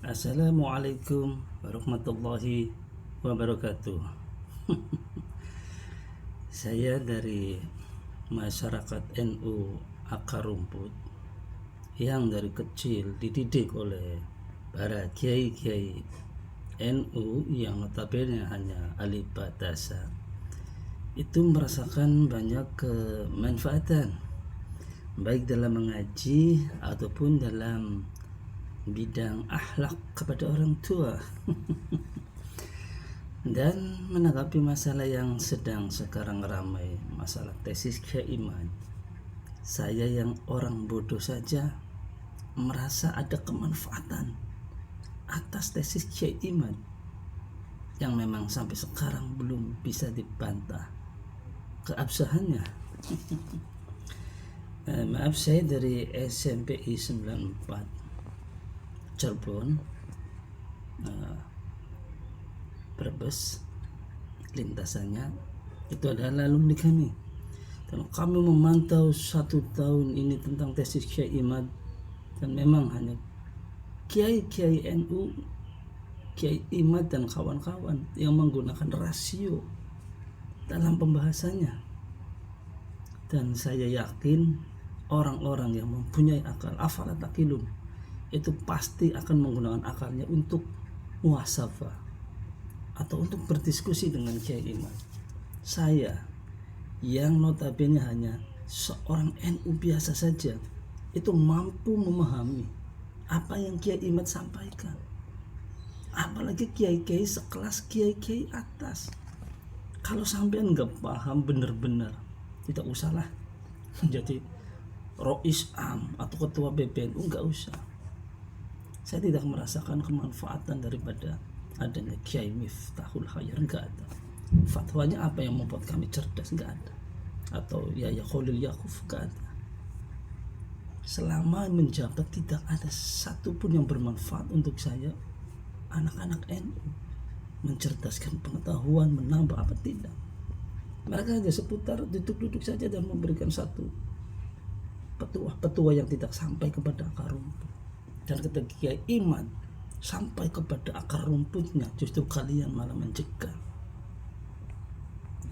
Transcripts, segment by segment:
Assalamualaikum warahmatullahi wabarakatuh. Saya dari masyarakat NU Akar Rumput yang dari kecil dididik oleh para kiai-kiai NU yang notabene hanya alif batasa, itu merasakan banyak kemanfaatan baik dalam mengaji ataupun dalam bidang akhlak kepada orang tua. Dan menanggapi masalah yang sedang sekarang ramai, masalah tesis keiman, saya yang orang bodoh saja merasa ada kemanfaatan atas tesis keiman yang memang sampai sekarang belum bisa dibantah keabsahannya. Maaf, saya dari SMPI 94 Cirebon, Brebes, lintasannya itu adalah alumni kami, dan kami memantau 1 tahun ini tentang tesis Kiai Imad, dan memang hanya Kiai NU, Kiai Imad dan kawan-kawan yang menggunakan rasio dalam pembahasannya. Dan saya yakin orang-orang yang mempunyai akal, afala taqilun, itu pasti akan menggunakan akalnya untuk muhasabah atau untuk berdiskusi dengan Kiai Imad. Saya yang notabene hanya seorang NU biasa saja itu mampu memahami apa yang Kiai Imad sampaikan, apalagi kiai-kiai sekelas kiai-kiai atas. Kalau sampean nggak paham benar-benar, tidak usahlah menjadi Rois Am atau ketua PBNU, nggak usah. Saya tidak merasakan kemanfaatan daripada adanya Kiai Miftahul Khair, enggak ada. Fatwanya apa yang membuat kami cerdas, enggak ada. Atau Yahya Khalil Yaakuf, enggak ada. Selama menjabat tidak ada satupun yang bermanfaat untuk saya, anak-anak NU, mencerdaskan pengetahuan, menambah apa tidak. Mereka hanya seputar duduk-duduk saja dan memberikan satu petua yang tidak sampai kepada akar rumput. Dan ketika Kiai Imad sampai kepada akar rumputnya, justru kalian malah mencegah.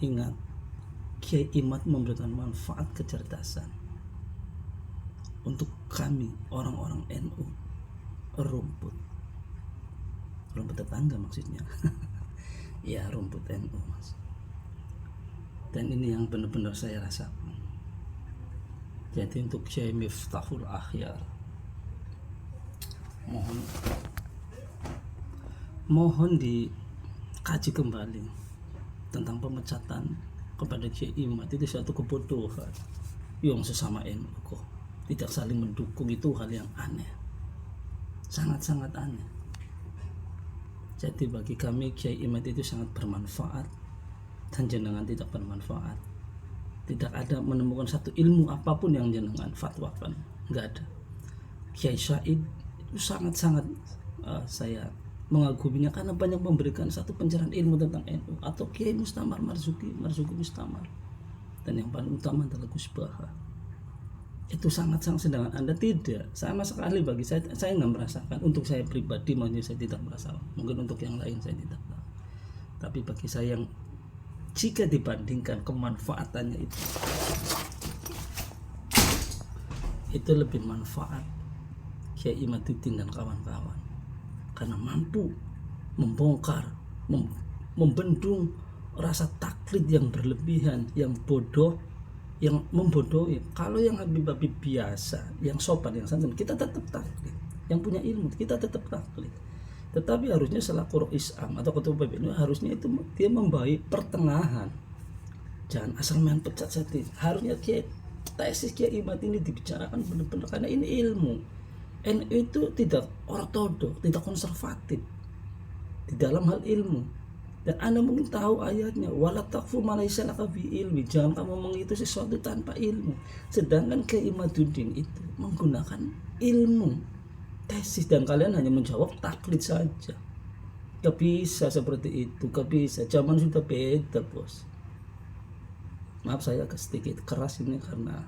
Ingat, Kiai Imad memberikan manfaat kecerdasan untuk kami orang-orang NU rumput tetangga maksudnya. Ya, rumput NU mas. Dan ini yang benar-benar saya rasakan. Jadi untuk Kiai Miftahul Akhyar, mohon dikaji kembali tentang pemecatan kepada Kiai Imad. Itu suatu kebodohan yang sesama NU kok tidak saling mendukung. Itu hal yang aneh, sangat-sangat aneh. Jadi bagi kami Kiai Imad itu sangat bermanfaat, dan jenengan tidak bermanfaat. Tidak ada menemukan satu ilmu apapun yang jenengan fatwakan, nggak ada. Kiai Said itu sangat-sangat saya mengaguminya karena banyak memberikan satu pencerahan ilmu tentang NU. Atau Kiai Mustamar Marzuki Mustamar, dan yang paling utama adalah Gus Baha. Itu sangat-sangat, sedangkan Anda tidak sama sekali. Bagi saya nggak merasakan. Untuk saya pribadi maksudnya saya tidak merasakan. Mungkin untuk yang lain saya tidak tahu. Tapi bagi saya, yang jika dibandingkan kemanfaatannya itu lebih manfaat Kiai Imaduddin dan kawan-kawan, karena mampu membongkar, membendung rasa taklid yang berlebihan, yang bodoh, yang membodohi. Kalau yang habib-habib biasa, yang sopan, yang santun, kita tetap taklid. Yang punya ilmu kita tetap taklid. Tetapi harusnya selaku Rois Am atau ketua PBNU, harusnya itu dia membaik pertengahan, jangan asal main pecat saja. Harusnya tesis Kiai Imad ini dibicarakan benar-benar, karena ini ilmu. NU itu tidak ortodok, tidak konservatif di dalam hal ilmu. Dan Anda mungkin tahu ayatnya, wala taqfu ma laysa laka bi ilmi, jangan kamu mengikuti sesuatu tanpa ilmu. Sedangkan Kiai Imaduddin itu menggunakan ilmu tesis, dan kalian hanya menjawab taklid saja. Gak bisa seperti itu, gak bisa. Zaman sudah beda, bos. Maaf saya agak sedikit keras ini karena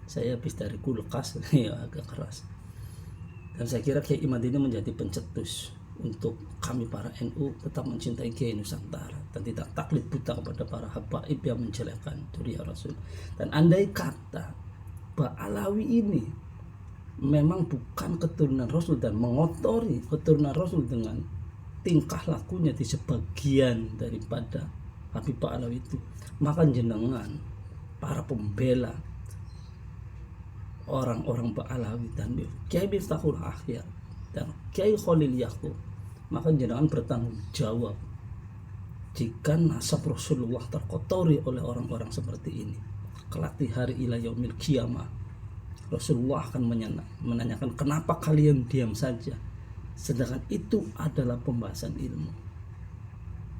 saya habis dari kulkas. Ya agak keras. Dan saya kira Kiai Imad ini menjadi pencetus untuk kami para NU tetap mencintai Kiai Nusantara dan tidak taklid buta kepada para habaib yang menjelekkan Dzurriyyah Rasul. Dan andai kata Mbak Alawi ini memang bukan keturunan Rasul dan mengotori keturunan Rasul dengan tingkah lakunya di sebagian daripada Habib Pak Alawi itu, maka jenengan para pembela orang-orang Pak Alawi dan Kiai Miftahul Akhyar dan Kiai Khalil Yaakub, maka jenengan bertanggung jawab jika nasab Rasulullah terkotori oleh orang-orang seperti ini. Kelak di hari ila yaumil qiyamah, Rasulullah akan menanyakan kenapa kalian diam saja, sedangkan itu adalah pembahasan ilmu.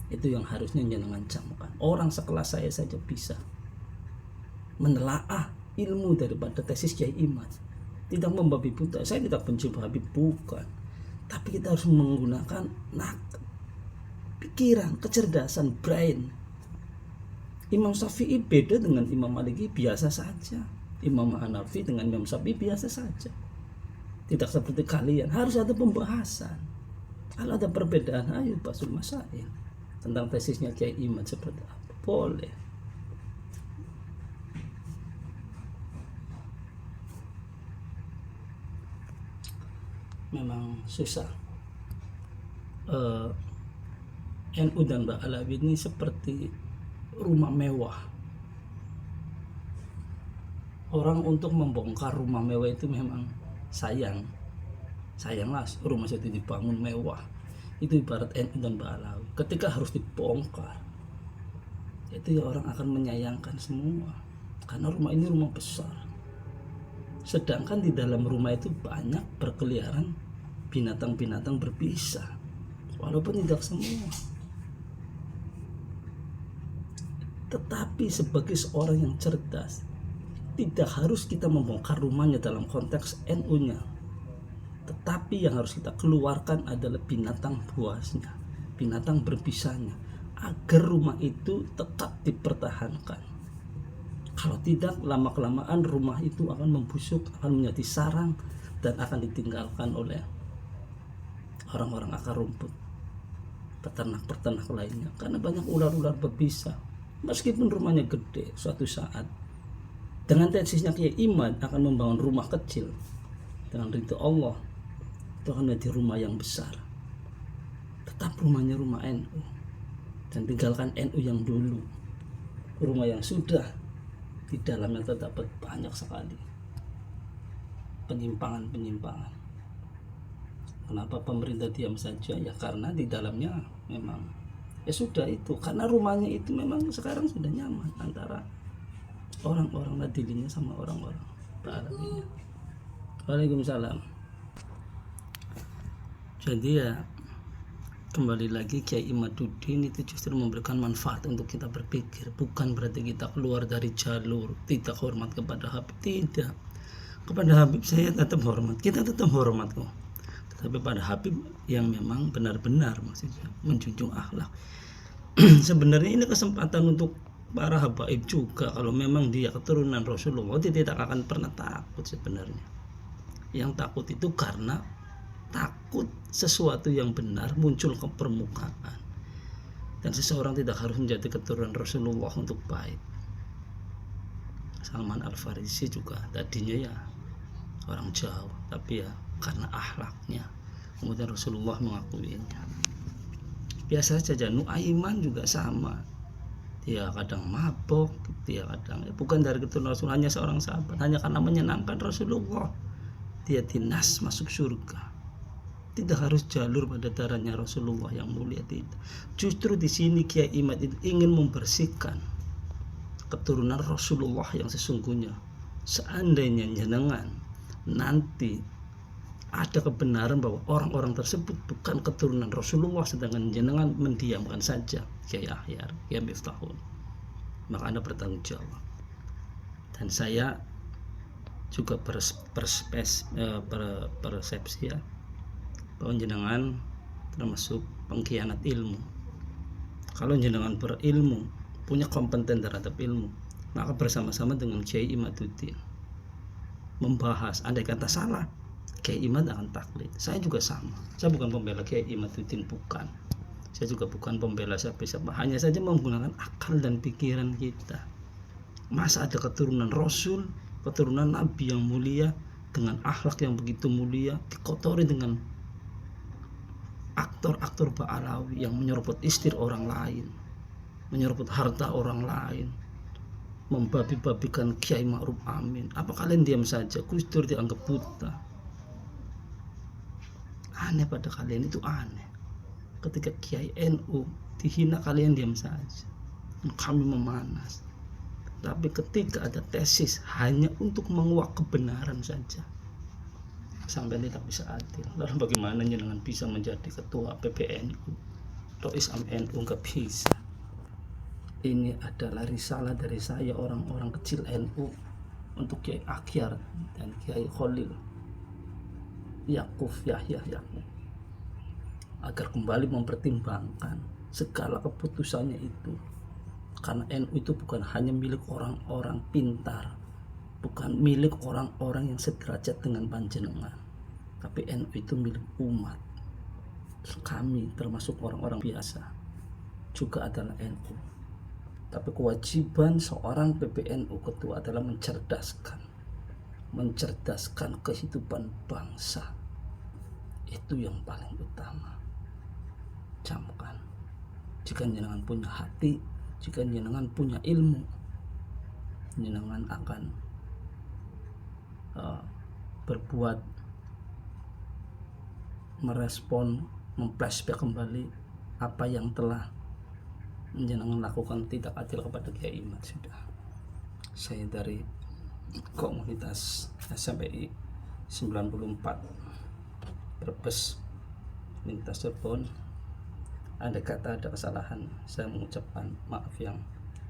Itu yang harusnya jenengan camkan. Orang sekelas saya saja bisa menelaah ilmu daripada tesis Kiai Imad. Tidak membabi buta. Saya tidak benci Habib, bukan. Tapi kita harus menggunakan pikiran, kecerdasan, brain. Imam Syafi'i beda dengan Imam Maliki, biasa saja. Imam Hanafi dengan Imam Syafi'i biasa saja. Tidak seperti kalian, harus ada pembahasan. Kalau ada perbedaan, ayo basul masail tentang tesisnya Kiai Imad seperti apa, boleh. Memang susah. NU dan Mbak Alawi ini seperti rumah mewah. Orang untuk membongkar rumah mewah itu memang sayanglah rumah itu dibangun mewah. Itu ibarat NU dan Mbak Alawi. Ketika harus dibongkar, itu ya orang akan menyayangkan semua, karena rumah ini rumah besar. Sedangkan di dalam rumah itu banyak berkeliaran binatang-binatang berbisa, walaupun tidak semua. Tetapi sebagai seorang yang cerdas, tidak harus kita membongkar rumahnya dalam konteks NU-nya. Tetapi yang harus kita keluarkan adalah binatang buasnya, binatang berbisanya, agar rumah itu tetap dipertahankan. Kalau tidak, lama-kelamaan rumah itu akan membusuk, akan menjadi sarang, dan akan ditinggalkan oleh orang-orang akar rumput, peternak-peternak lainnya. Karena banyak ular-ular berbisa. Meskipun rumahnya gede, suatu saat dengan tesisnya Kiai Imad akan membangun rumah kecil dengan ridho Allah, itu akan menjadi rumah yang besar. Tetap rumahnya rumah NU, dan tinggalkan NU yang dulu. Rumah yang sudah di dalamnya terdapat banyak sekali penyimpangan-penyimpangan. Kenapa pemerintah diam saja? Ya karena di dalamnya memang ya sudah itu, karena rumahnya itu memang sekarang sudah nyaman antara orang-orang Nadilinya sama orang-orang Arabinya. Waalaikumsalam. Jadi ya kembali lagi, Kiai Imaduddin itu justru memberikan manfaat untuk kita berpikir. Bukan berarti kita keluar dari jalur tidak hormat kepada Habib, tidak. Kepada Habib saya tetap hormat, kita tetap hormat kok. Tetapi pada Habib yang memang benar-benar maksudnya menjunjung akhlak. Sebenarnya ini kesempatan untuk para habaib juga. Kalau memang dia keturunan Rasulullah, dia tidak akan pernah takut sebenarnya. Yang takut itu karena takut sesuatu yang benar muncul ke permukaan. Dan seseorang tidak harus menjadi keturunan Rasulullah untuk baik. Salman Al-Farisi juga tadinya ya orang jauh, tapi ya karena akhlaknya kemudian Rasulullah mengakuinya. Biasa saja. Nuaiman juga sama, dia kadang mabok, dia kadang bukan dari keturunan Rasul, hanya seorang sahabat, hanya karena menyenangkan Rasulullah dia dinas masuk surga. Tidak harus jalur pada darahnya Rasulullah yang mulia, tidak. Justru di sini Kiai Imad itu ingin membersihkan keturunan Rasulullah yang sesungguhnya. Seandainya jenengan nanti ada kebenaran bahwa orang-orang tersebut bukan keturunan Rasulullah, sedangkan jenengan mendiamkan saja Kiai Akhyar, Kiai Miftahul, maka Anda bertanggung jawab. Dan saya juga persepsi ya, bahwa jenengan termasuk pengkhianat ilmu. Kalau jenengan berilmu, punya kompeten terhadap ilmu, maka bersama-sama dengan Kiai Imaduddin membahas, andai kata salah, Kiai Imad akan taklid. Saya juga sama. Saya bukan pembela Kiai Imaduddin, bukan. Saya juga bukan pembela siapa-siapa. Hanya saja menggunakan akal dan pikiran kita. Masa ada keturunan Rasul, keturunan Nabi yang mulia dengan akhlak yang begitu mulia dikotori dengan aktor-aktor Ba'alawi yang menyerobot istri orang lain, menyerobot harta orang lain, membabi-babikan Kiai Ma'ruf Amin. Apa kalian diam saja? Gus Dur dianggap buta. Aneh pada kalian, itu aneh. Ketika Kiai NU dihina, kalian diam saja, kami memanas. Tapi ketika ada tesis hanya untuk menguak kebenaran saja, sampai tidak bisa adil. Lalu bagaimana jenengan bisa menjadi ketua PBNU, Rois Am NU? Nggak bisa. Ini adalah risalah dari saya, orang-orang kecil NU, untuk Kiai Akhyar dan Kiai Khalil Yakuf Yahya Yakub, agar kembali mempertimbangkan segala keputusannya itu. Karena NU itu bukan hanya milik orang-orang pintar, bukan milik orang-orang yang sederajat dengan panjenengan, tapi NU itu milik umat. Kami termasuk orang-orang biasa juga adalah NU. Tapi kewajiban seorang PBNU ketua adalah mencerdaskan kehidupan bangsa. Itu yang paling utama. Camkan. Jika jenengan punya hati, jika jenengan punya ilmu, jenengan akan berbuat, merespon, memflashback kembali apa yang telah jenengan lakukan tidak adil kepada Kiai Imad. Sudah. Saya dari komunitas SMPI 94 Brebes, lintas Cirebon. Ada kata, ada kesalahan, saya mengucapkan maaf yang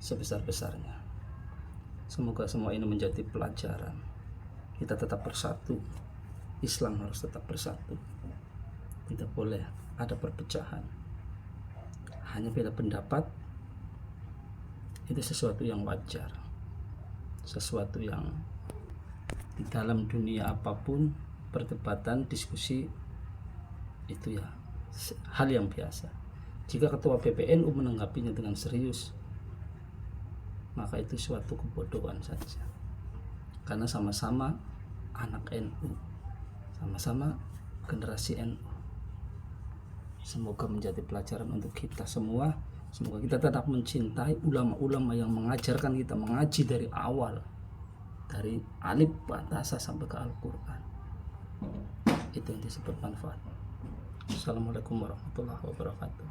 sebesar-besarnya. Semoga semua ini menjadi pelajaran. Kita tetap bersatu. Islam harus tetap bersatu. Tidak boleh ada perpecahan. Hanya beda pendapat itu sesuatu yang wajar, sesuatu yang di dalam dunia apapun, perdebatan, diskusi itu ya hal yang biasa. Jika ketua PBNU menanggapinya dengan serius, maka itu suatu kebodohan saja. Karena sama-sama anak NU, sama-sama generasi NU. Semoga menjadi pelajaran untuk kita semua. Semoga kita tetap mencintai ulama-ulama yang mengajarkan kita mengaji dari awal, dari alif batasa sampai ke Al-Quran. Itu yang disebut manfaat. Assalamualaikum warahmatullahi wabarakatuh.